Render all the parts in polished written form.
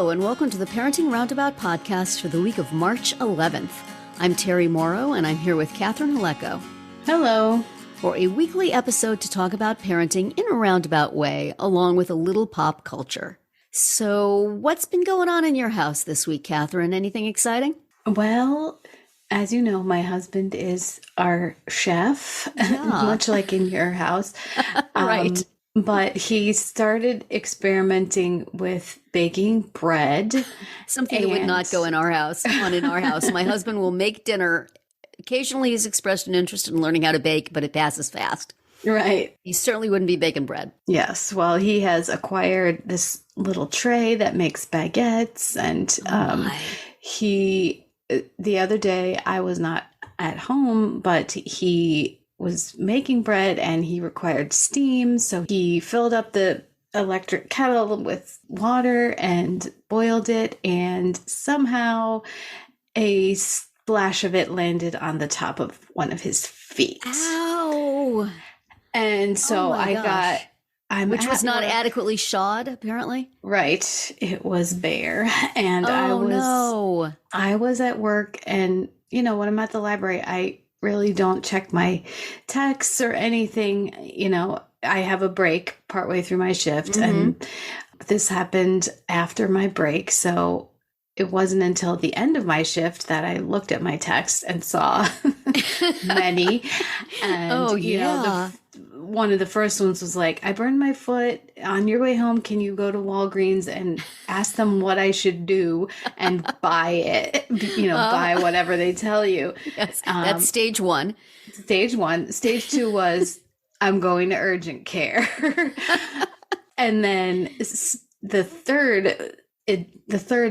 Hello, and welcome to the Parenting Roundabout podcast for the week of March 11th. I'm Terry Morrow, and I'm here with Catherine Haleko. Hello. For a weekly episode to talk about parenting in a roundabout way, along with a little pop culture. So, what's been going on in your house this week, Catherine? Anything exciting? Well, as you know, my husband is our chef, much like in your house. Right. But he started experimenting with baking bread. Something that would not go in our house, My husband will make dinner. Occasionally he's expressed an interest in learning how to bake, but it passes fast. Right. He certainly wouldn't be baking bread. Yes. Well, he has acquired this little tray that makes baguettes. And the other day I was not at home, but he was making bread and he required steam. So he filled up the electric kettle with water and boiled it. And somehow a splash of it landed on the top of one of his feet. Ow! And so which was not adequately shod, apparently. Right. It was bare. And I was at work, and when I'm at the library, I really don't check my texts or anything. I have a break partway through my shift, and this happened after my break. So it wasn't until the end of my shift that I looked at my text and saw many. And, one of the first ones was like, I burned my foot. On your way home, can you go to Walgreens and ask them what I should do and buy it? Buy whatever they tell you. Yes, that's stage one. Stage one. Stage two was, I'm going to urgent care. And then the third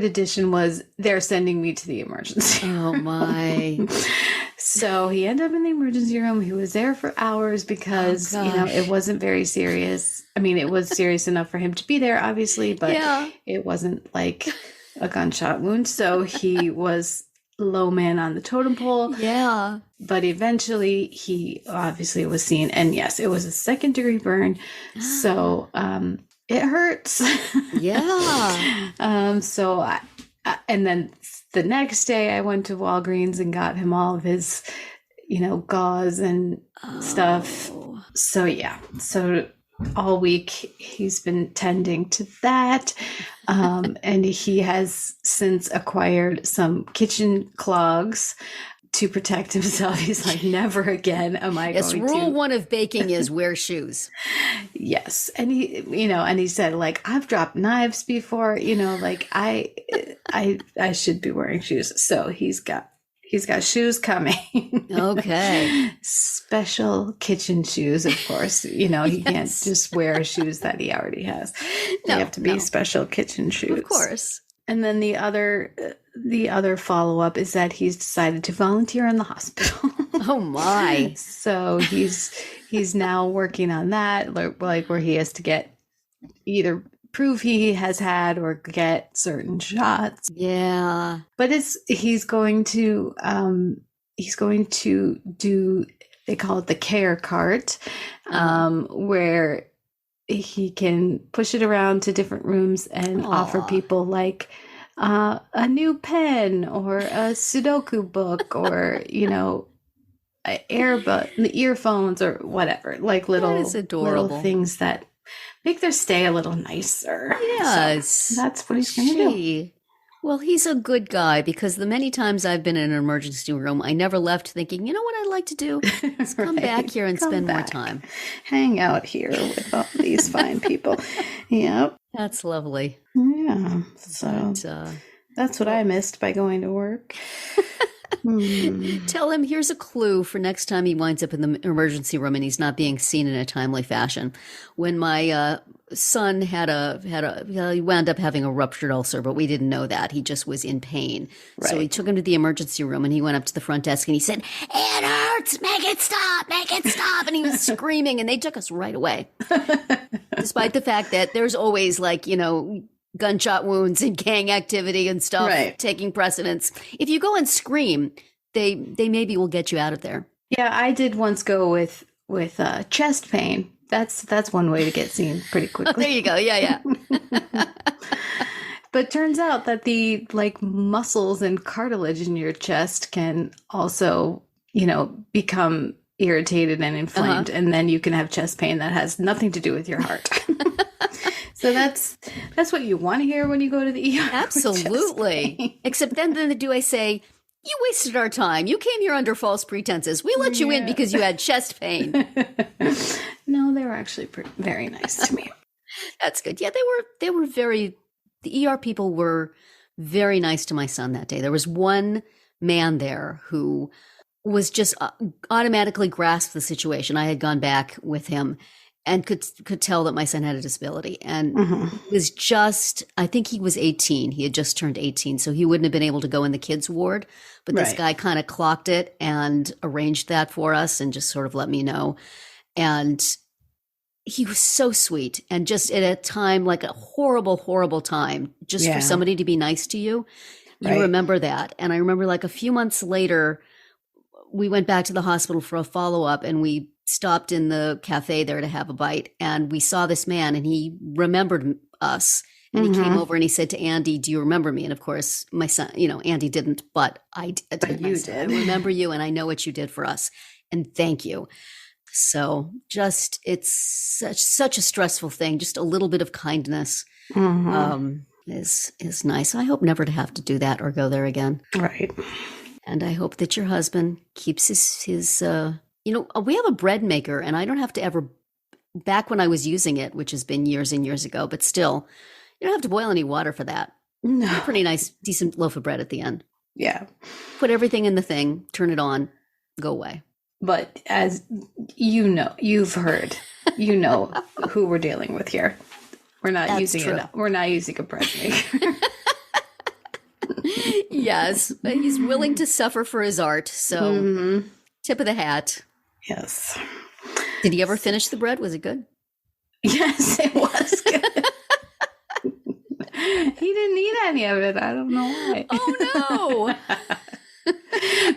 edition was, they're sending me to the emergency. Oh my. So he ended up in the emergency room. He was there for hours because, it wasn't very serious. I mean, it was serious enough for him to be there, obviously, but it wasn't like a gunshot wound. So he was low man on the totem pole. Yeah. But eventually he obviously was seen. And yes, it was a 2nd-degree burn. So it hurts. Yeah. And then the next day I went to Walgreens and got him all of his, gauze and stuff. So yeah. So all week he's been tending to that. And he has since acquired some kitchen clogs to protect himself. He's like, never again am I going to. Yes, rule one of baking is wear shoes. Yes. And he said, like, I've dropped knives before, like I should be wearing shoes. So he's got shoes coming. Okay. Special kitchen shoes, of course. He can't just wear shoes that he already has. They have to be special kitchen shoes. Of course. And then the other follow-up is that he's decided to volunteer in the hospital. Oh my. So he's now working on that, like where he has to get either prove he has had or get certain shots. Yeah. But he's going to do, they call it the care cart, where he can push it around to different rooms and offer people like a new pen or a Sudoku book or, the earphones or whatever, like little things that make their stay a little nicer. Yes. So that's what he's going to do. Well, he's a good guy, because the many times I've been in an emergency room, I never left thinking, you know what I'd like to do? Is come back here and spend more time. Hang out here with all these fine people. Yep. That's lovely. Yeah. So that's what I missed by going to work. Tell him here's a clue for next time he winds up in the emergency room and he's not being seen in a timely fashion. When my son he wound up having a ruptured ulcer, but we didn't know that. He just was in pain. Right. So we took him to the emergency room and he went up to the front desk and he said, "It hurts, make it stop. And he was screaming, and they took us right away. Despite the fact that there's always gunshot wounds and gang activity and stuff taking precedence. If you go and scream, they maybe will get you out of there. Yeah, I did once go with chest pain. That's one way to get seen pretty quickly. There you go. Yeah. But turns out that the like muscles and cartilage in your chest can also, become irritated and inflamed, and then you can have chest pain that has nothing to do with your heart. So that's what you want to hear when you go to the ER. Absolutely. Except then do I say, you wasted our time. You came here under false pretenses. We let you in because you had chest pain. No, they were actually very nice to me. That's good. Yeah, they were the ER people were very nice to my son that day. There was one man there who was just automatically grasped the situation. I had gone back with him and could tell that my son had a disability, and was just, I think he was 18. He had just turned 18, so he wouldn't have been able to go in the kids ward. But this guy kind of clocked it and arranged that for us and just sort of let me know. And he was so sweet, and just at a time, like a horrible, horrible time, just for somebody to be nice to you. You remember that. And I remember like a few months later, we went back to the hospital for a follow-up, and we stopped in the cafe there to have a bite, and we saw this man, and he remembered us, and he came over and he said to Andy, "Do you remember me?" And of course my son, Andy didn't, but I did. But you did. I remember you, and I know what you did for us, and thank you. So just, it's such a stressful thing. Just a little bit of kindness is nice. I hope never to have to do that or go there again. Right. And I hope that your husband keeps his we have a bread maker, and I don't have to ever, back when I was using it, which has been years and years ago, but still, you don't have to boil any water for that. No. A pretty nice, decent loaf of bread at the end. Yeah. Put everything in the thing, turn it on, go away. But as you've heard, who we're dealing with here. We're not using a bread maker. Yes, but he's willing to suffer for his art. So tip of the hat. Yes. Did he ever finish the bread? Was it good? Yes, it was good. He didn't eat any of it. I don't know why. Oh, no.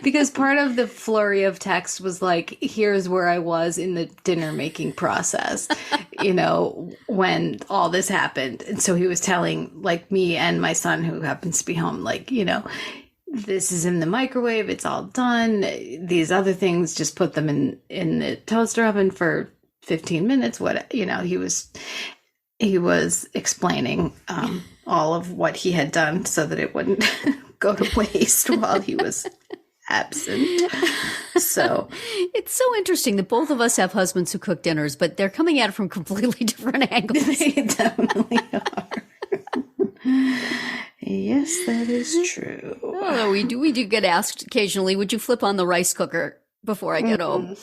Because part of the flurry of text was like, here's where I was in the dinner making process, when all this happened. And so he was telling like me and my son, who happens to be home, like, this is in the microwave. It's all done. These other things, just put them in the toaster oven for 15 minutes. He was explaining all of what he had done so that it wouldn't go to waste while he was absent. So it's so interesting that both of us have husbands who cook dinners, but they're coming at it from completely different angles. They definitely are. Yes, that is true. Oh, we do get asked occasionally, would you flip on the rice cooker before I get home?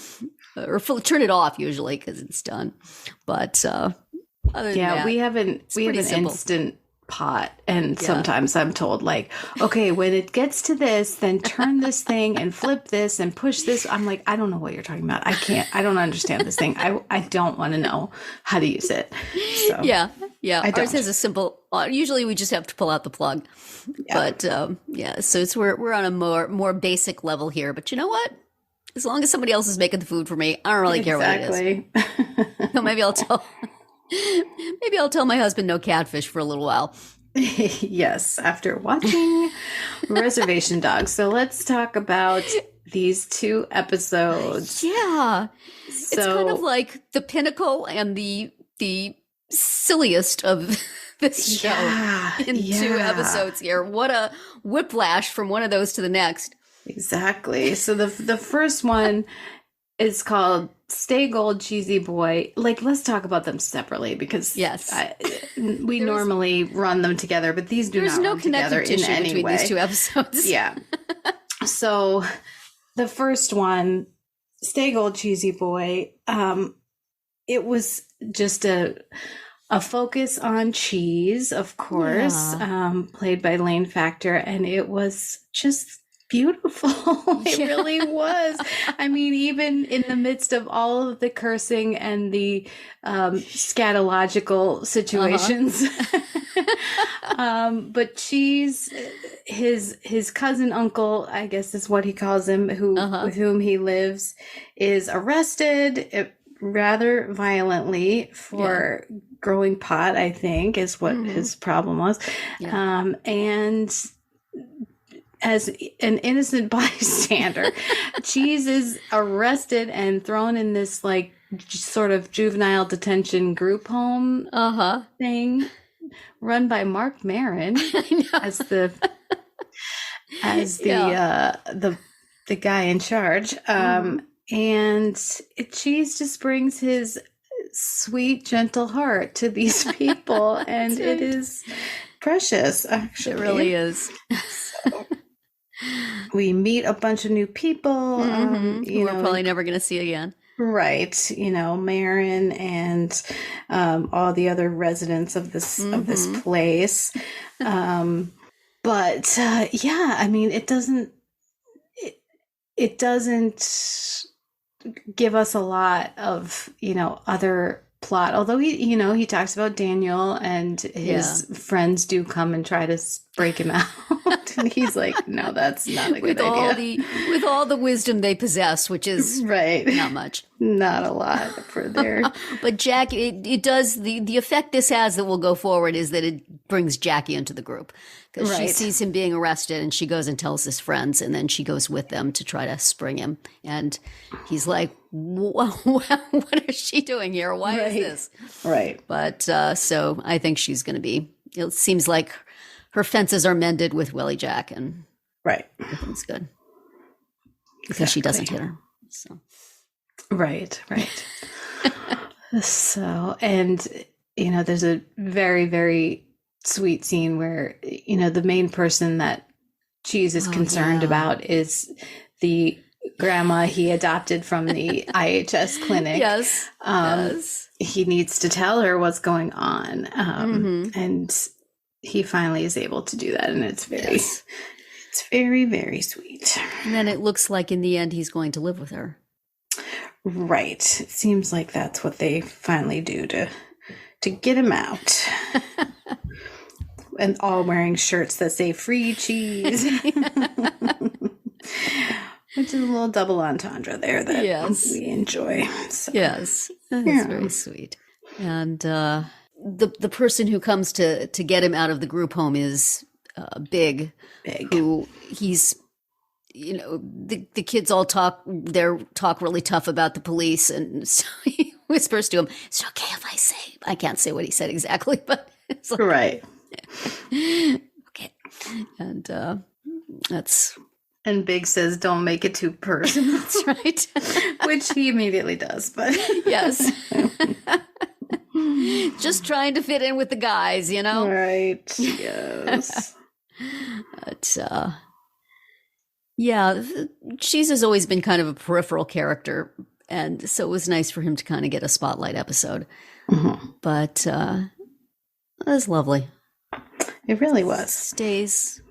Or turn it off usually because it's done. But other than that, we have an instant pot, and sometimes I'm told like, okay, when it gets to this, then turn this thing and flip this and push this. I'm like, I don't know what you're talking about. I don't understand this thing. I don't want to know how to use it. So yeah ours has a simple, usually we just have to pull out the plug, but so we're on a more basic level here. But you know what, as long as somebody else is making the food for me, I don't really care what it is. So maybe I'll tell my husband no catfish for a little while. Yes, after watching Reservation Dogs. So let's talk about these 2 episodes. Yeah. It's kind of like the pinnacle and the silliest of this show in 2 episodes here. What a whiplash from one of those to the next. Exactly. So the first one is called Stay Gold Cheesy Boy. Like, let's talk about them separately because we normally run them together, but these do not run together in any between way. These 2 episodes. Yeah. So the first one, Stay Gold Cheesy Boy, it was just a focus on cheese, of course, played by Lane Factor, and it was just beautiful. It really was. I mean, even in the midst of all of the cursing and the scatological situations. But Cheese, his cousin uncle, I guess is what he calls him, with whom he lives, is arrested rather violently for growing pot, I think, is what his problem was. Yeah. And as an innocent bystander, Cheese is arrested and thrown in this like sort of juvenile detention group home thing run by Mark Maron as the guy in charge. And Cheese just brings his sweet, gentle heart to these people, and it is precious, actually. It really is. So, we meet a bunch of new people we're probably never going to see again. Right. Marin and all the other residents of this place. But yeah, I mean, it doesn't give us a lot of, other plot, although he talks about Daniel and his friends do come and try to break him out. And he's like, no, that's not a good idea. With all the wisdom they possess, which is not much. Not a lot for their... But Jackie, it does, the effect this has that will go forward is that it brings Jackie into the group. Because she sees him being arrested and she goes and tells his friends, and then she goes with them to try to spring him. And he's like, what is she doing here? Why is this? Right. But so I think she's going to be, it seems like her fences are mended with Willie Jack, and everything's good. Because she doesn't hit her. So. Right. So, and, there's a very, very sweet scene where, the main person that Cheese is concerned about is the grandma he adopted from the IHS clinic. Yes. He needs to tell her what's going on. And he finally is able to do that. And it's very, it's very, very sweet. And then it looks like in the end, he's going to live with her. Right. It seems like that's what they finally do to get him out. And all wearing shirts that say free cheese. Which is a little double entendre there that we enjoy. So. Yes. That's very sweet. And the person who comes to get him out of the group home is Big. Who he's, the kids all talk really tough about the police, and so he whispers to him, "Is it okay if I say?" I can't say what he said exactly, but it's like, right. Okay. And that's... And Big says, "Don't make it too personal." That's right. Which he immediately does, but... Yes. Just trying to fit in with the guys, Right. Yes. But, yeah, Cheese has always been kind of a peripheral character, and so it was nice for him to kind of get a spotlight episode. But it was lovely. It really was. Stays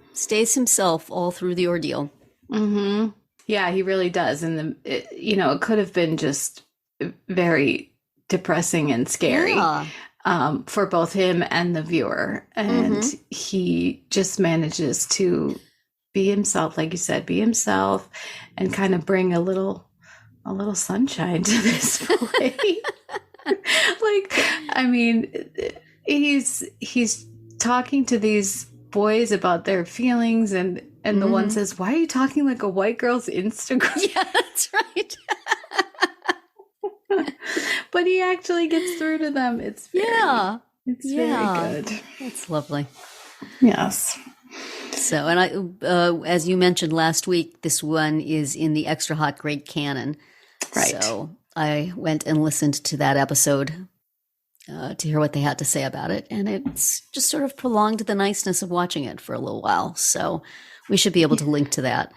himself all through the ordeal. Yeah, he really does. And it could have been just very depressing and scary for both him and the viewer. And he just manages to be himself, like you said, and kind of bring a little sunshine to this place. I mean, he's talking to these boys about their feelings, and the one says, "Why are you talking like a white girl's Instagram?" Yeah, that's right. But he actually gets through to them. It's very good. It's lovely. Yes. So, and I, as you mentioned last week, this one is in the Extra Hot Great Canon. Right. So I went and listened to that episode to hear what they had to say about it, and it's just sort of prolonged the niceness of watching it for a little while. So we should be able to link to that.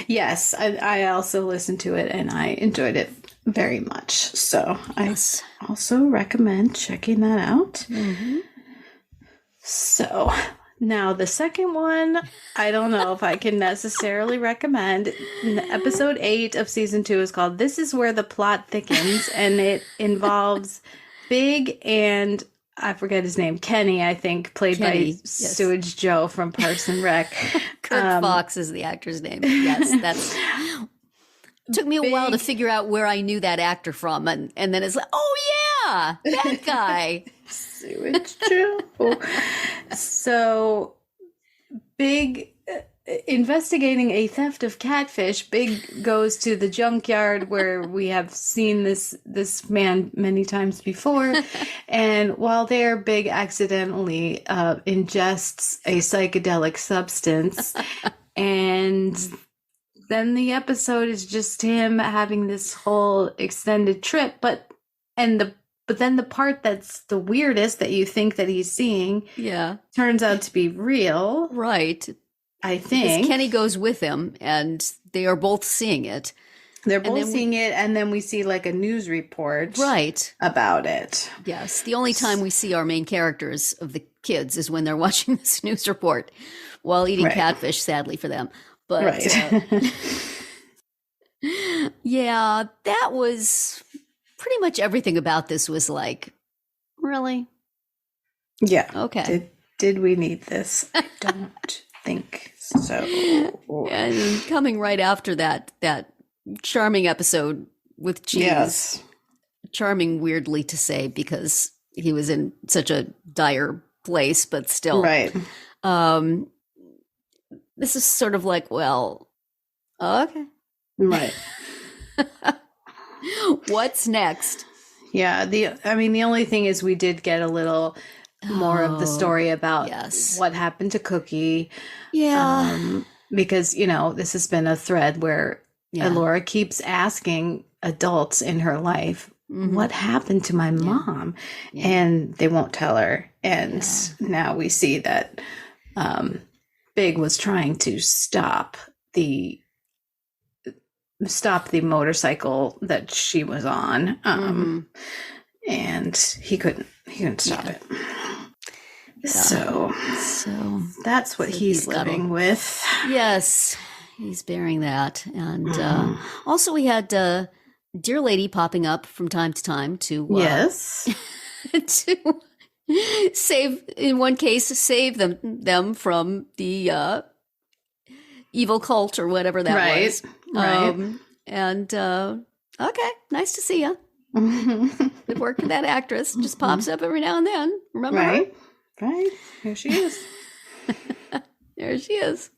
Yes, I also listened to it, and I enjoyed it very much. So I also recommend checking that out. So now the second one, I don't know if I can necessarily recommend. Episode 8 of season 2 is called "This Is Where the Plot Thickens," and it involves Big and I forget his name, Kenny, I think, played by Sewage Joe from Parks and Rec. Kurt Fox is the actor's name. Yes, that's... It took me a while to figure out where I knew that actor from, and then it's like, oh Yeah, that guy. Sewage Joe. So Big investigating a theft of catfish. Big goes to the junkyard where we have seen this man many times before, and while there, Big accidentally ingests a psychedelic substance, and then the episode is just him having this whole extended trip. But then the part that's the weirdest that you think that he's seeing, turns out to be real. Right. I think. Because Kenny goes with him, and they are both seeing it. They're both seeing it, and then we see like a news report about it. Yes. The only time we see our main characters of the kids is when they're watching this news report while eating catfish, sadly for them. But yeah, that was pretty much everything about this was like, really? Yeah. Okay. Did we need this? I don't think so. And coming right after that charming episode with Cheese. Yes. Charming, weirdly to say, because he was in such a dire place, but still. Right. This is sort of like, well, okay. Right. What's next? Yeah. The only thing is we did get a little more of the story about what happened to Cookie. Yeah. Because, this has been a thread where Laura keeps asking adults in her life, what happened to my mom? Yeah. And they won't tell her. And now we see that Big was trying to stop the motorcycle that she was on. And he couldn't stop it. So that's what he's living with. Yes, he's bearing that. And also we had Dear Lady popping up from time to time to to save, in one case, save them from the evil cult or whatever that was. Right. And okay, nice to see you. Good work for that actress. Just pops up every now and then. Remember her? Right. Here she is. There she is.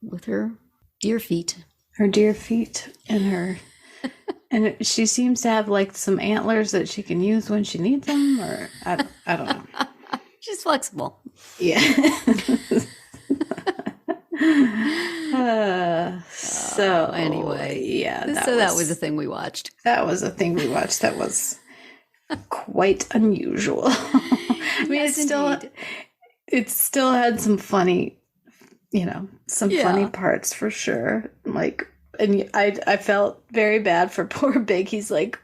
With her deer feet. Her deer feet and she seems to have like some antlers that she can use when she needs them, or I don't know. She's flexible. Yeah. So anyway, that was a thing we watched. That was a thing we watched. That was quite unusual. It still had some funny, funny parts for sure. Like, and I felt very bad for poor Big. He's like,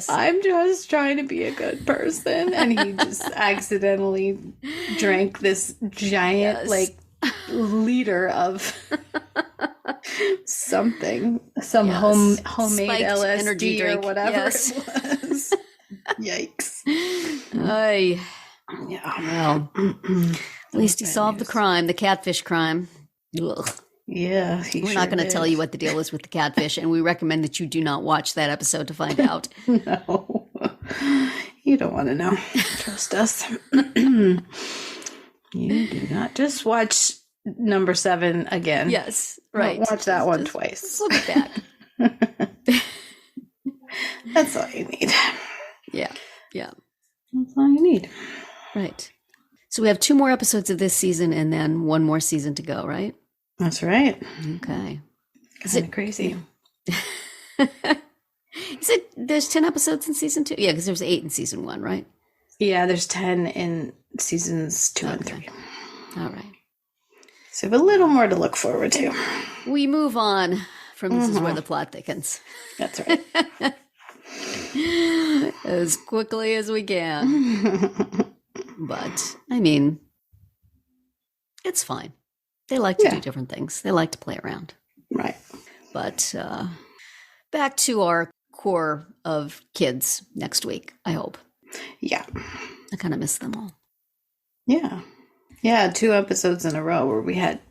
I'm just trying to be a good person, and he just accidentally drank this giant liter of something, homemade spiked LSD energy drink or whatever it was. Yikes. Well, at least he solved the crime, the catfish crime. Ugh. Yeah, we're not going to tell you what the deal is with the catfish, and we recommend that you do not watch that episode to find out. No, you don't want to know. Trust us. You do not. Just watch number 7 again. Yes, right. Watch that one twice. Look back. That's all you need. Yeah. That's all you need. Right. So we have 2 more episodes of this season and then 1 more season to go, right? That's right. Okay. Is it crazy? There's 10 episodes in season 2? Yeah, because there's 8 in season 1, right? Yeah, there's 10 in seasons 2 and 3. All right. So we have a little more to look forward to. We move on from This Is Where the Plot Thickens. That's right. As quickly as we can. But, it's fine. They like to do different things. They like to play around. Right. But back to our core of kids next week, I hope. Yeah. I kind of miss them all. Yeah. Yeah, 2 episodes in a row where we had,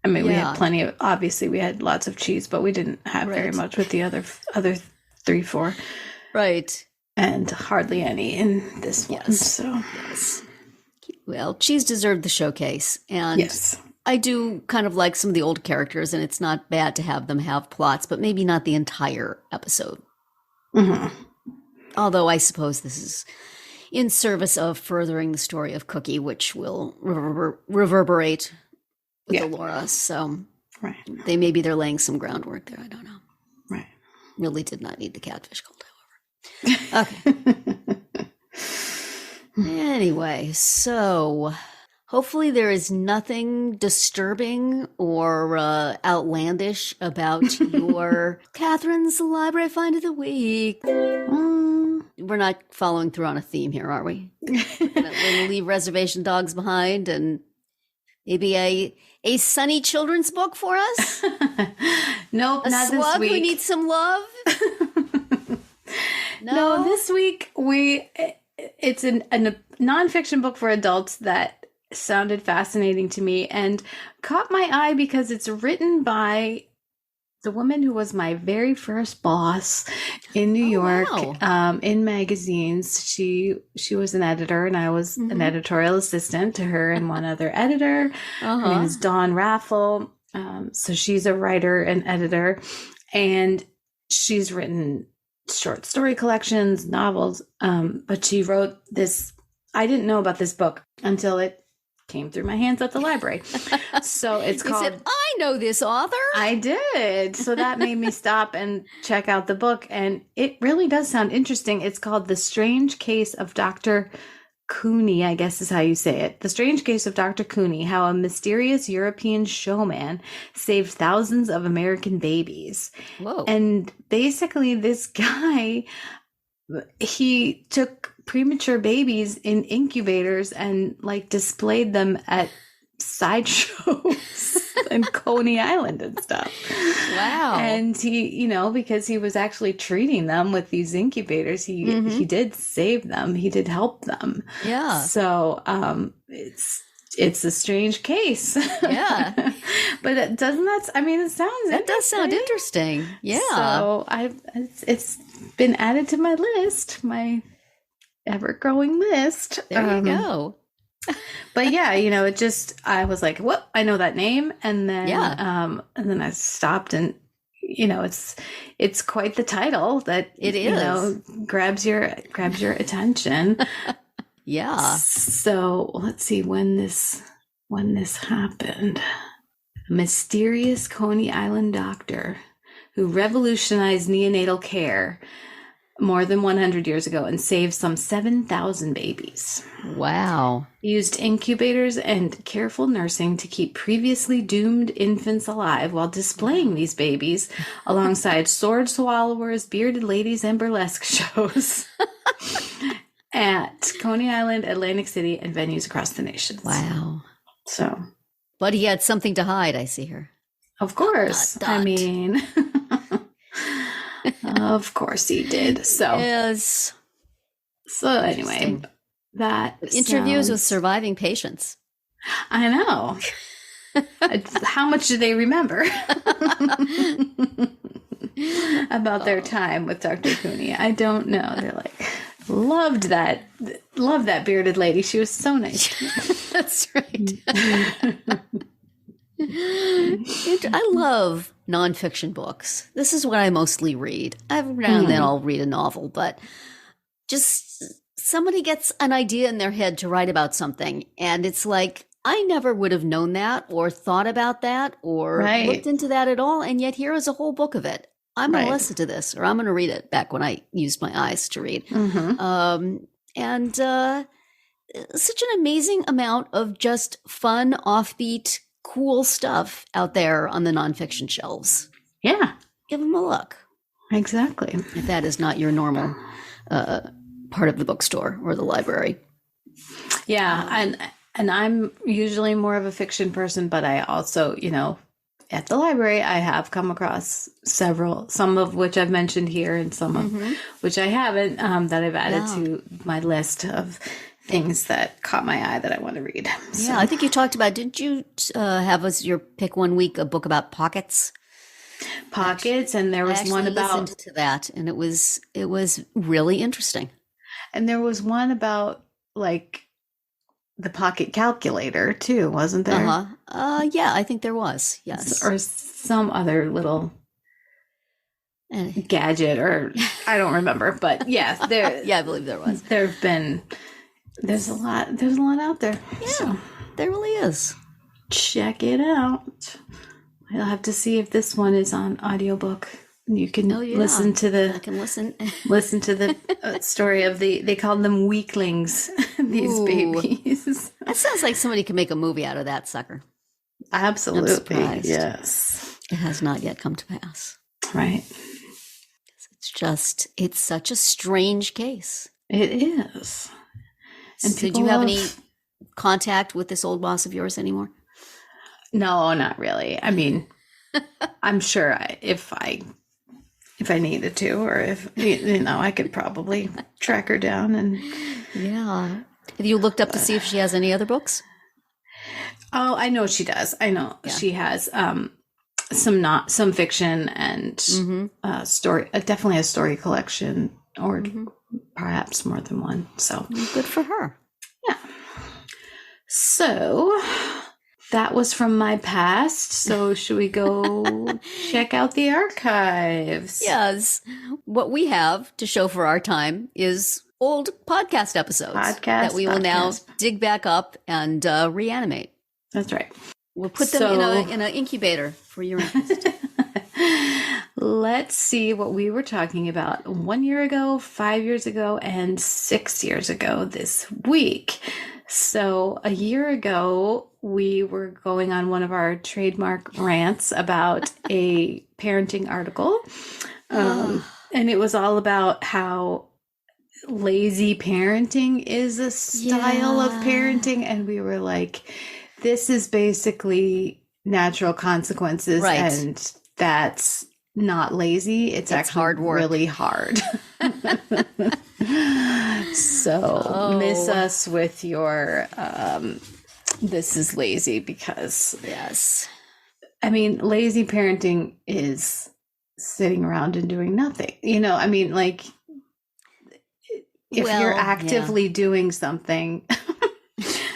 we had plenty of, obviously we had lots of cheese, but we didn't have very much with the other 3, 4. Right. And hardly any in this one. Yes. So yes. Well, she's deserved the showcase. And yes. I do kind of like some of the old characters, and it's not bad to have them have plots, but maybe not the entire episode. Mm-hmm. Although I suppose this is in service of furthering the story of Cookie, which will reverberate with Allura. So maybe they're laying some groundwork there. I don't know. Right. Really did not need the catfish cult, however. Okay. Anyway, so hopefully there is nothing disturbing or outlandish about your Catherine's Library Find of the Week. We're not following through on a theme here, are we? We're going to leave Reservation Dogs behind and maybe a sunny children's book for us? Nope, a not slug this week. who needs some love? No, this week it's a nonfiction book for adults that sounded fascinating to me and caught my eye because it's written by the woman who was my very first boss in New York, in magazines. She was an editor, and I was an editorial assistant to her and one other editor. Her name is Dawn Raffle. So she's a writer and editor, and she's written short story collections, novels. But she wrote this. I didn't know about this book until it came through my hands at the library. So it's called... You said, I know this author. I did. So that made me stop and check out the book. And it really does sound interesting. It's called The Strange Case of Dr. Couney, I guess is how you say it. The Strange Case of Dr. Couney, How a Mysterious European Showman Saved Thousands of American Babies. Whoa. And basically this guy... he took premature babies in incubators and displayed them at sideshows and Coney Island and stuff. Wow. And he, because he was actually treating them with these incubators, he did save them. He did help them. Yeah. So it's a strange case. Yeah. But it does sound interesting. Yeah. So it's been added to my list, my ever-growing list. There you go. But yeah, I was like, "What? I know that name." And then I stopped, and it's quite the title that it is. Grabs your attention. Yeah. So let's see when this happened. A mysterious Coney Island doctor who revolutionized neonatal care more than 100 years ago and saved some 7,000 babies. Wow. He used incubators and careful nursing to keep previously doomed infants alive while displaying these babies alongside sword swallowers, bearded ladies, and burlesque shows at Coney Island, Atlantic City, and venues across the nation. Wow. So. But he had something to hide, I see here. Of course. I mean, of course he did. So. Yes. So anyway, that interviews with surviving patients. I know. How much do they remember about their time with Dr. Couney? I don't know. They're like, loved that bearded lady. She was so nice. That's right. I love nonfiction books. This is what I mostly read. Every now and then I'll read a novel, but just somebody gets an idea in their head to write about something, and it's like, I never would have known that or thought about that or looked into that at all, and yet here is a whole book of it. I'm going to listen to this, or I'm going to read it, back when I used my eyes to read. And such an amazing amount of just fun, offbeat, cool stuff out there on the nonfiction shelves. Yeah. Give them a look. Exactly. If that is not your normal part of the bookstore or the library. Yeah. And I'm usually more of a fiction person, but I also, at the library, I have come across some of which I've mentioned here and some of which I haven't, that I've added to my list of things that caught my eye that I want to read. So. Yeah, I think you talked about, didn't you have as your pick one week a book about pockets? pockets, and there was one about listened to that, and it was really interesting. And there was one about like the pocket calculator too, wasn't there? Yeah, I think there was. Yes, or some other little gadget, or I don't remember, but yeah, there. Yeah, I believe there was. There's a lot out there. Yeah, so there really is. Check it out. I'll have to see if this one is on audiobook. You can listen to the. I can listen. Listen to the story of they called them weaklings. These babies. That sounds like somebody could make a movie out of that sucker. Absolutely, yes. It has not yet come to pass. Right. It's such a strange case. It is. And so do you have any contact with this old boss of yours anymore? No, not really. I mean, I'm sure if I needed to, or if, I could probably track her down and. Yeah. Have you looked up to see if she has any other books? Oh, I know she does. I know she has some fiction and story. Definitely a story collection, or perhaps more than one. So good for her. Yeah. So that was from my past. So should we go check out the archives? Yes. What we have to show for our time is old podcast episodes that we will now dig back up and reanimate. That's right. We'll put them in an incubator for your interest. Let's see what we were talking about 1 year ago, 5 years ago, and 6 years ago this week. So a year ago, we were going on one of our trademark rants about a parenting article. And it was all about how lazy parenting is a style of parenting. And we were like, this is basically natural consequences. Right. And that's not lazy. It's actually hard work. Really hard. So miss us with your this is lazy, because I mean, lazy parenting is sitting around and doing nothing. I mean, like, if you're actively doing something,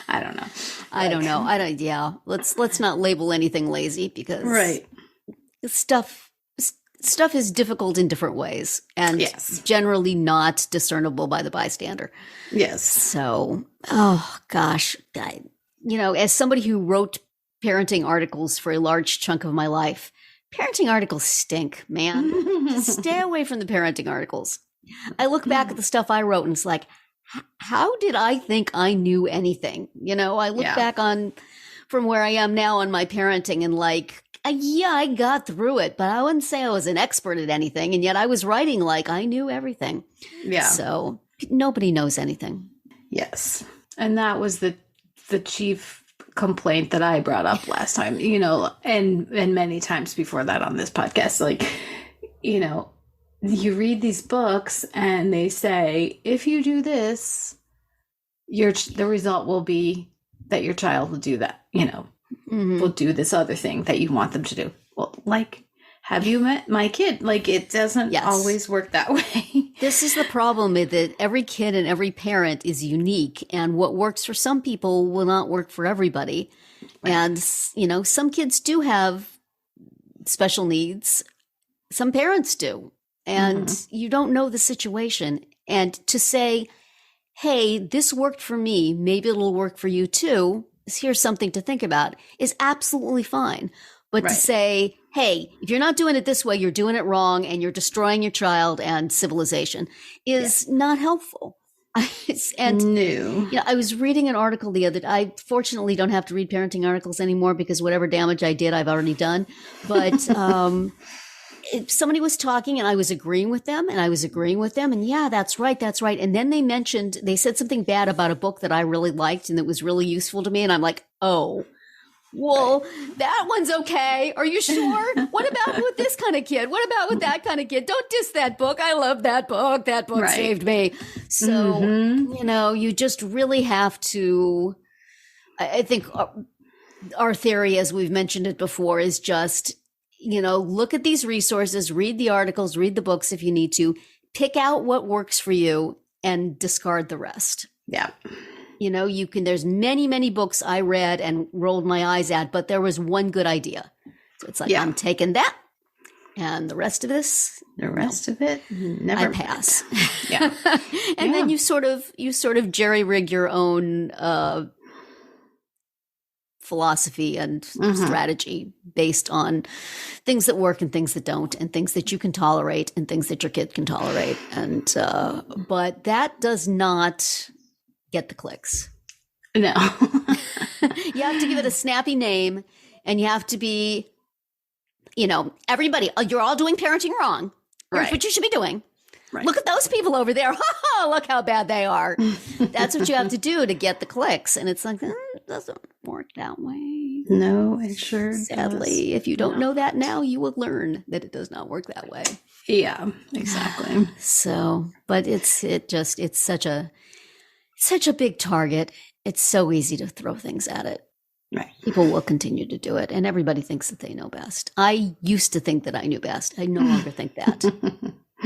I don't know. I don't know. Let's not label anything lazy, because stuff is difficult in different ways, and generally not discernible by the bystander. Yes. So, oh gosh, as somebody who wrote parenting articles for a large chunk of my life, parenting articles stink, man. Stay away from the parenting articles. I look back at the stuff I wrote and it's like, how did I think I knew anything? I look back from where I am now on my parenting and like, I got through it, but I wouldn't say I was an expert at anything. And yet I was writing like I knew everything. Yeah. So nobody knows anything. Yes. And that was the chief complaint that I brought up last time, and many times before that on this podcast. Like, you read these books and they say, if you do this, the result will be that your child will do that, will do this other thing that you want them to do. Well, like, have you met my kid? Like, it doesn't always work that way. This is the problem, is that every kid and every parent is unique, and what works for some people will not work for everybody. Right. And, some kids do have special needs. Some parents do. And you don't know the situation. And to say, hey, this worked for me, maybe it'll work for you too, here's something to think about, is absolutely fine. But to say, hey, if you're not doing it this way, you're doing it wrong, and you're destroying your child and civilization, is not helpful. And I was reading an article the other day. I fortunately don't have to read parenting articles anymore, because whatever damage I did, I've already done. But somebody was talking and I was agreeing with them, and yeah, that's right. And then they said something bad about a book that I really liked and that was really useful to me. And I'm like, oh, well, that one's okay. Are you sure? What about with this kind of kid? What about with that kind of kid? Don't diss that book. I love that book. That book saved me. So, you just really have to, I think our theory, as we've mentioned it before, is just, look at these resources, read the articles, read the books if you need to, pick out what works for you and discard the rest. Yeah. There's many, many books I read and rolled my eyes at, but there was one good idea. So it's like, I'm taking that and the rest of this. The rest of it, never. I pass. Yeah. And then you sort of jerry rig your own philosophy and strategy based on things that work and things that don't, and things that you can tolerate and things that your kid can tolerate. And but that does not get the clicks. No. You have to give it a snappy name, and you have to be, everybody, you're all doing parenting wrong. Here's what you should be doing. Right. Look at those people over there. Look how bad they are. That's what you have to do to get the clicks. And it's like, it doesn't work that way. No, it sure Sadly, does. if you don't know that now, you will learn that it does not work that way. Yeah, exactly. So, but it's such a big target. It's so easy to throw things at it. Right. People will continue to do it, and everybody thinks that they know best. I used to think that I knew best. I no longer think that.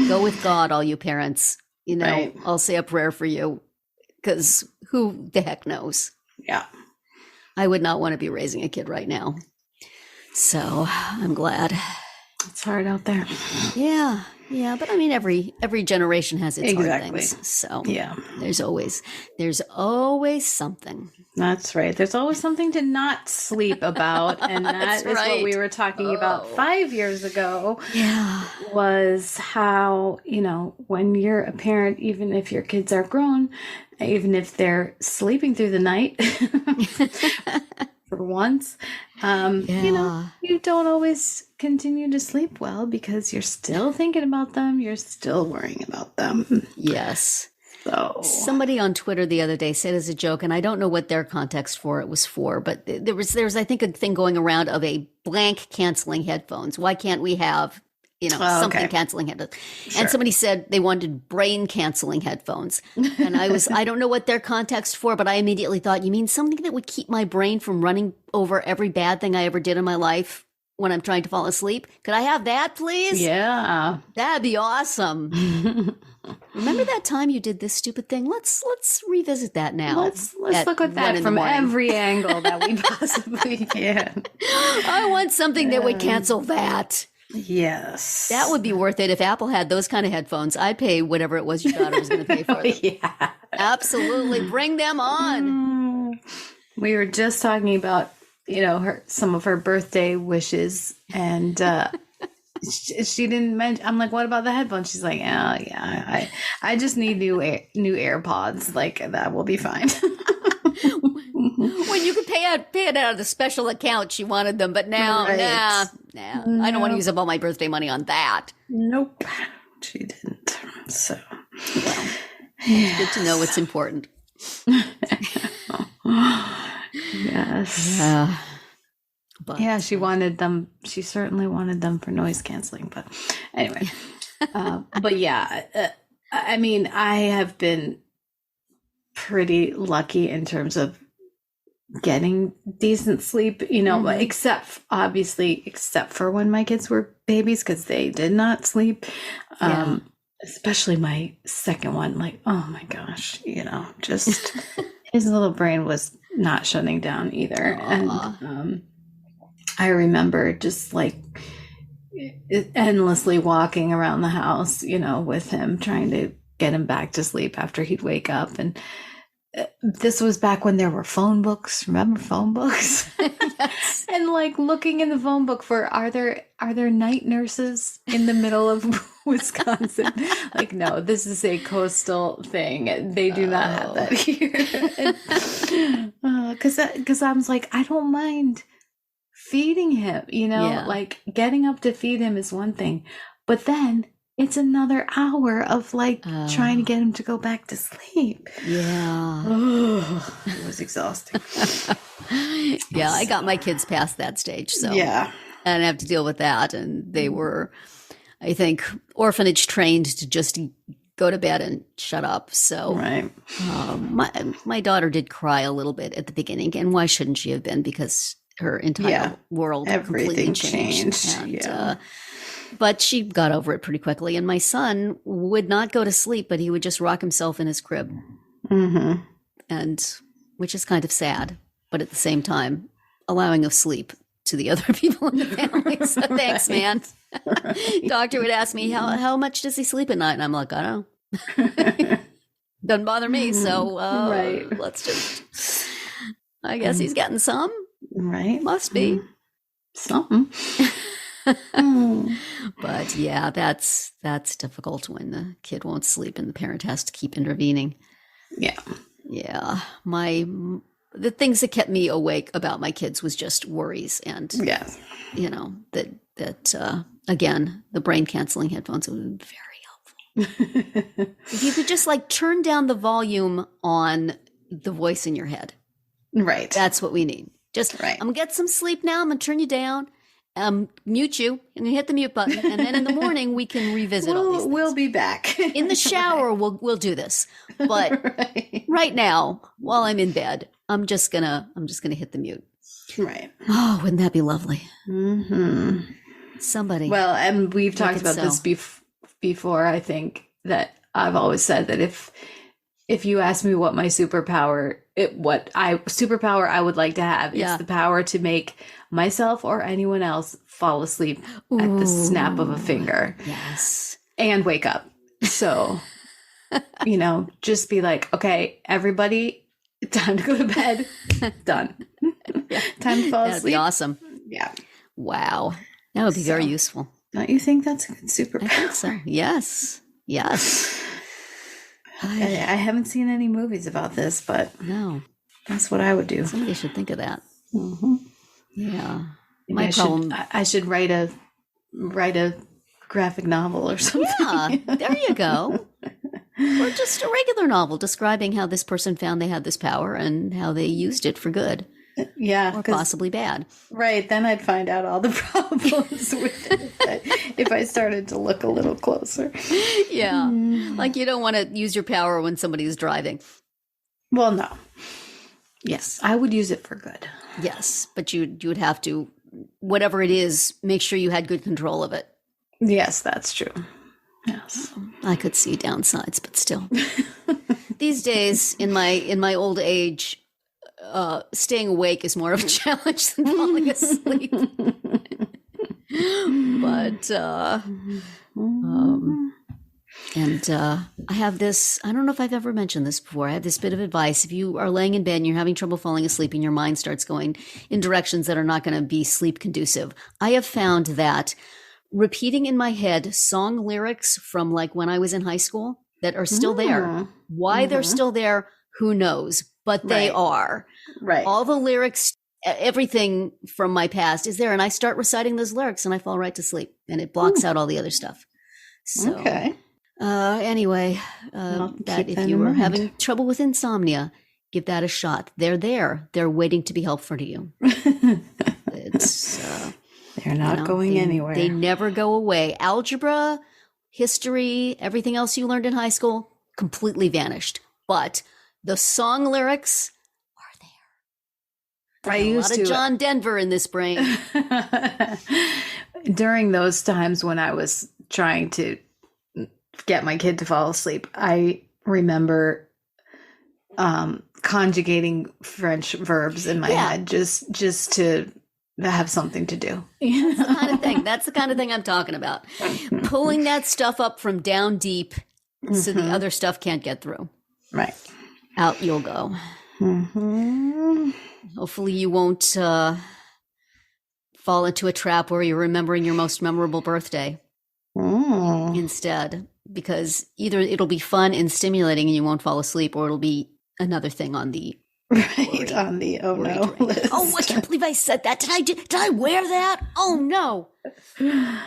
Go with God, all you parents. Right. I'll say a prayer for you, because who the heck knows? Yeah. I would not want to be raising a kid right now. So I'm glad. It's hard out there. Yeah. Yeah. But I mean, every generation has its hard things. So there's always something. That's right. There's always something to not sleep about. And that is what we were talking about 5 years ago. Yeah. Was how, when you're a parent, even if your kids are grown, even if they're sleeping through the night for once, you don't always continue to sleep well because you're still thinking about them. You're still worrying about them. Yes. So somebody on Twitter the other day said as a joke, and I don't know what their context for it was for, but there was I think a thing going around of a blank canceling headphones. Why can't we have something canceling headphones? Sure. And somebody said they wanted brain canceling headphones. And I don't know what their context for, but I immediately thought, you mean something that would keep my brain from running over every bad thing I ever did in my life when I'm trying to fall asleep? Could I have that, please? Yeah. That'd be awesome. Remember that time you did this stupid thing? Let's revisit that now. Let's look at that from every angle that we possibly can. I want something that would cancel that. Yes. That would be worth it if Apple had those kind of headphones. I'd pay whatever it was you thought I was going to pay for them. Yeah. Absolutely. Bring them on. We were just talking about, some of her birthday wishes, and she didn't mention. I'm like, what about the headphones? She's like, oh yeah, I just need new AirPods. Like, that will be fine. When you could pay it out of the special account, she wanted them, but now, nah, I don't want to use up all my birthday money on that. Nope, she didn't. So, well, it's good to know what's important. Yes. Yeah. But yeah, she wanted them. She certainly wanted them for noise canceling. But anyway, but yeah, I mean, I have been pretty lucky in terms of getting decent sleep, except for when my kids were babies, because they did not sleep. Especially my second one, like, oh my gosh, just his little brain was not shutting down either. Aww. And I remember just like endlessly walking around the house, with him, trying to get him back to sleep after he'd wake up. And this was back when there were phone books. Remember phone books? Yes. And like looking in the phone book for, are there night nurses in the middle of Wisconsin? Like, no, this is a coastal thing. They do not have that here. Because I was like, I don't mind feeding him, like getting up to feed him is one thing, but then it's another hour of like trying to get him to go back to sleep. Yeah. It was exhausting. Yeah, I got my kids past that stage. So yeah. I didn't have to deal with that. And they were, I think, orphanage trained to just go to bed and shut up. So right. My daughter did cry a little bit at the beginning. And why shouldn't she have been? Because her entire world completely Everything changed. changed. And, but she got over it pretty quickly. And my son would not go to sleep, but he would just rock himself in his crib. Mm-hmm. And which is kind of sad, but at the same time, allowing of sleep to the other people in the family. So thanks, man. Doctor would ask me, how much does he sleep at night? And I'm like, I don't know. Doesn't bother me. So let's just, I guess he's getting some. Right. Must be. Something. But yeah, that's difficult when the kid won't sleep and the parent has to keep intervening. Yeah. Yeah. The things that kept me awake about my kids was just worries and, you know, that again, the brain canceling headphones would be very helpful. If you could just like turn down the volume on the voice in your head. Right. That's what we need. Just, I'm going to get some sleep now. I'm going to turn you down. Mute you and hit the mute button. And then in the morning, we can revisit all these things. We'll be back. In the shower, we'll do this. But right now, while I'm in bed, I'm just gonna hit the mute. Right. Oh, wouldn't that be lovely? Mm-hmm. Somebody. Well, and we've talked about this before. I think that I've always said that if you ask me what my superpower I would like to have, it's the power to make myself or anyone else fall asleep at the snap of a finger. Yes. And wake up. So, you know, just be like, okay, everybody, time to go to bed. Done. Time to fall asleep. That'd be awesome. Yeah. Wow. That would be very useful. Don't you think that's a good superpower? I think so. Yes. Yes. I haven't seen any movies about this, but no, that's what I would do. Somebody should think of that. Mm-hmm. Yeah. My problem. I should write a graphic novel or something. Yeah, there you go. Or just a regular novel describing how this person found they had this power and how they used it for good. Yeah. Or possibly bad. Right. Then I'd find out all the problems with it if I started to look a little closer. Yeah. Like you don't want to use your power when somebody's driving. Well, no. Yes. I would use it for good. Yes. But you would have to, whatever it is, make sure you had good control of it. Yes, that's true. Yes. I could see downsides, but still. These days, in my old age, staying awake is more of a challenge than falling asleep. But I have this, I don't know if I've ever mentioned this before. I have this bit of advice. If you are laying in bed and you're having trouble falling asleep and your mind starts going in directions that are not going to be sleep conducive, I have found that repeating in my head song lyrics from like when I was in high school that are still there. Why they're still there, who knows? But they are. Right. All the lyrics, everything from my past is there. And I start reciting those lyrics and I fall right to sleep. And it blocks out all the other stuff. So, anyway, that if you were having trouble with insomnia, give that a shot. They're there. They're waiting to be helpful to you. It's... They're not going anywhere. They never go away. Algebra, history, everything else you learned in high school, completely vanished. But the song lyrics are there. I used a lot of John Denver in this brain. During those times when I was trying to get my kid to fall asleep, I remember conjugating French verbs in my head just to have something to do. That's the kind of thing. That's the kind of thing I'm talking about. Pulling that stuff up from down deep so the other stuff can't get through. Right. Out you'll go. Hopefully you won't fall into a trap where you're remembering your most memorable birthday instead, because either it'll be fun and stimulating and you won't fall asleep, or it'll be another thing on the on the oh no list. Oh, I can't believe I said that. Did I wear that? Oh no. I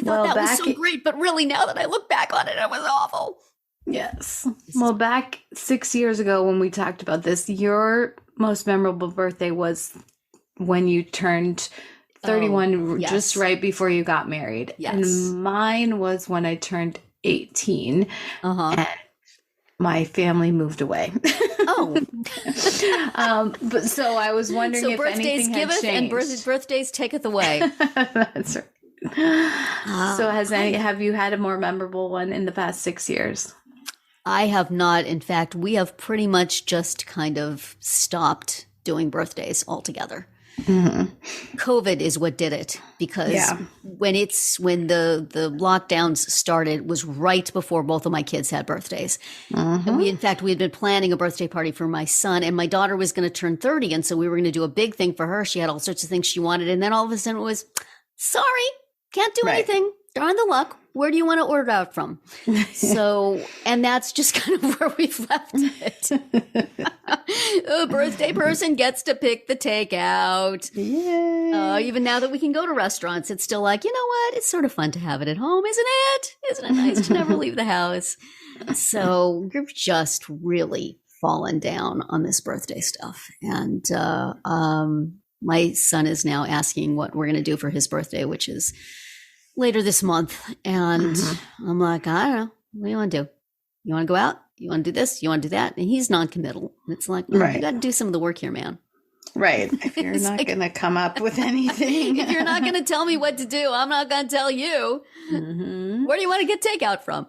thought that was so great, but really now that I look back on it, it was awful. Yes. Well, back 6 years ago when we talked about this, your most memorable birthday was when you turned 31, just right before you got married. Yes. And mine was when I turned 18. And my family moved away. Oh. But so I was wondering so if birthdays anything giveth had changed. and birthdays taketh away. That's right. So have you had a more memorable one in the past 6 years? I have not. In fact, we have pretty much just kind of stopped doing birthdays altogether. Mm-hmm. COVID is what did it, because when the lockdowns started was right before both of my kids had birthdays. Mm-hmm. And we had been planning a birthday party for my son, and my daughter was going to turn 30. And so we were going to do a big thing for her. She had all sorts of things she wanted. And then all of a sudden it was, sorry, can't do anything. Darn the luck. Where do you want to order out from? So, and that's just kind of where we've left it. A birthday person gets to pick the takeout. Even now that we can go to restaurants, it's still like, you know what? It's sort of fun to have it at home, isn't it? Isn't it nice to never leave the house? So we've just really fallen down on this birthday stuff. And my son is now asking what we're going to do for his birthday, which is later this month. And I'm like, I don't know. What do you want to do? You want to go out? You want to do this? You want to do that? And he's non-committal. And it's like, you got to do some of the work here, man. Right. If you're not going to come up with anything. If you're not going to tell me what to do, I'm not going to tell you. Where do you want to get takeout from?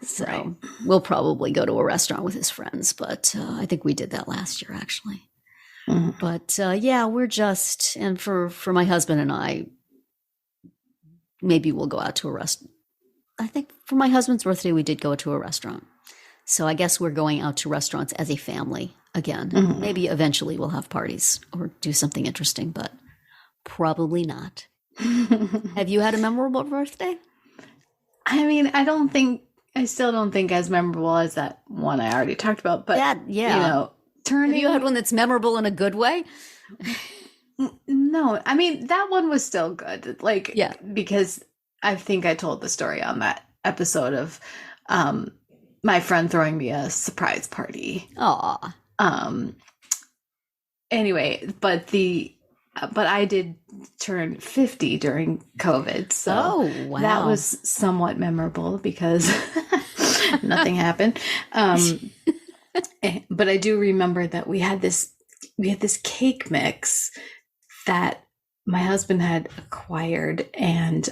So we'll probably go to a restaurant with his friends. But I think we did that last year, actually. But we're just, and for my husband and I, maybe we'll go out to a restaurant. I think for my husband's birthday, we did go to a restaurant. So I guess we're going out to restaurants as a family again. Maybe eventually we'll have parties or do something interesting, but probably not. Have you had a memorable birthday? I mean, I still don't think as memorable as that one I already talked about, but have you had one that's memorable in a good way? No, I mean, that one was still good. Because I think I told the story on that episode of my friend throwing me a surprise party. Aw. Anyway, but I did turn 50 during COVID. So that was somewhat memorable because nothing happened. But I do remember that we had this cake mix that my husband had acquired, and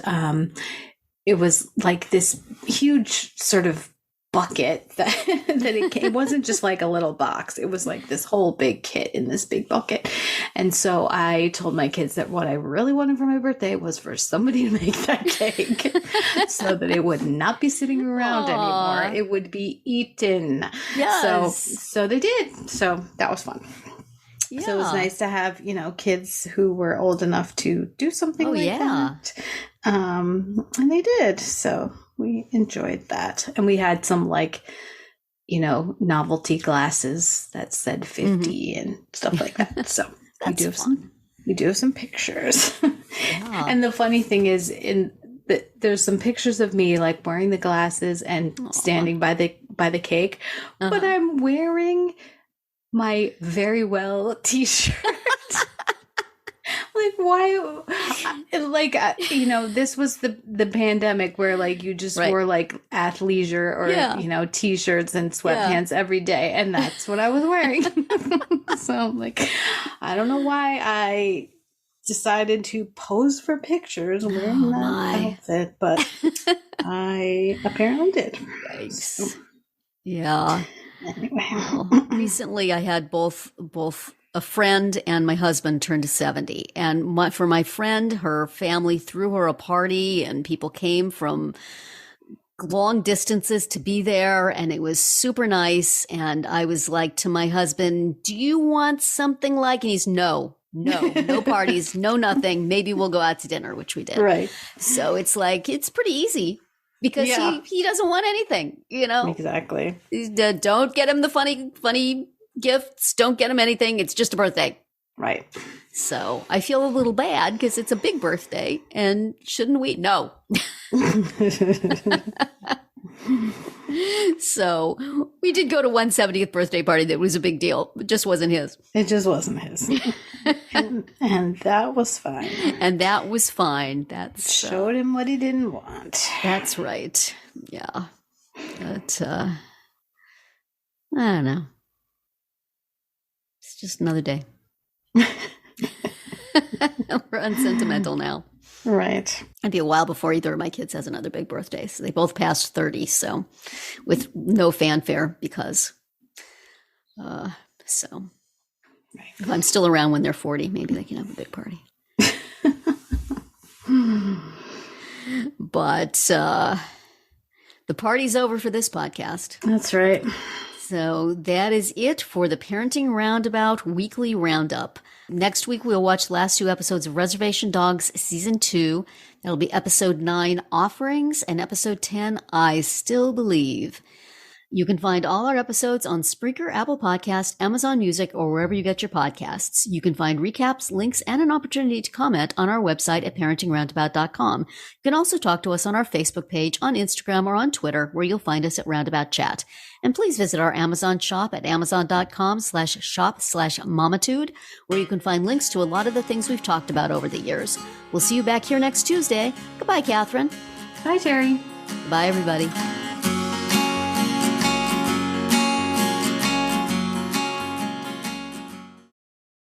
it was like this huge sort of bucket that it wasn't just like a little box. It was like this whole big kit in this big bucket. And so I told my kids that what I really wanted for my birthday was for somebody to make that cake so that it would not be sitting around anymore. It would be eaten. Yes. So they did. So that was fun. Yeah. So it was nice to have, kids who were old enough to do something that. And they did. So we enjoyed that. And we had some novelty glasses that said 50 and stuff like that. So we do have some pictures. And the funny thing is there's some pictures of me like wearing the glasses and standing by the cake, but I'm wearing my Very Well t-shirt. Why? This was the pandemic where you just wore athleisure or t-shirts and sweatpants every day, and that's what I was wearing. So I'm I don't know why I decided to pose for pictures wearing that outfit, but I apparently did. Yikes. Yeah. Anyway. Recently I had both a friend and my husband turned 70. And for my friend, her family threw her a party and people came from long distances to be there. And it was super nice. And I was like to my husband, do you want something and he's no parties, no nothing. Maybe we'll go out to dinner, which we did. Right. So it's it's pretty easy. Because he doesn't want anything, Exactly. Don't get him the funny gifts. Don't get him anything. It's just a birthday. Right. So I feel a little bad because it's a big birthday. And shouldn't we? No. So we did go to one 70th birthday party that was a big deal. It just wasn't his. It just wasn't his. and that was fine. And that was fine. That's showed him what he didn't want. That's right. Yeah. But I don't know. It's just another day. We're unsentimental now. Right. It'd be a while before either of my kids has another big birthday. So they both passed 30, so with no fanfare because, so if I'm still around when they're 40, maybe they can have a big party. But the party's over for this podcast. That's right. So that is it for the Parenting Roundabout Weekly Roundup. Next week, we'll watch the last 2 episodes of Reservation Dogs Season 2. That'll be Episode 9, Offerings, and Episode 10, I Still Believe. You can find all our episodes on Spreaker, Apple Podcast, Amazon Music, or wherever you get your podcasts. You can find recaps, links, and an opportunity to comment on our website at parentingroundabout.com. You can also talk to us on our Facebook page, on Instagram, or on Twitter, where you'll find us at Roundabout Chat. And please visit our Amazon shop at amazon.com/shop/mamitude, where you can find links to a lot of the things we've talked about over the years. We'll see you back here next Tuesday. Goodbye, Catherine. Bye, Terry. Bye, everybody.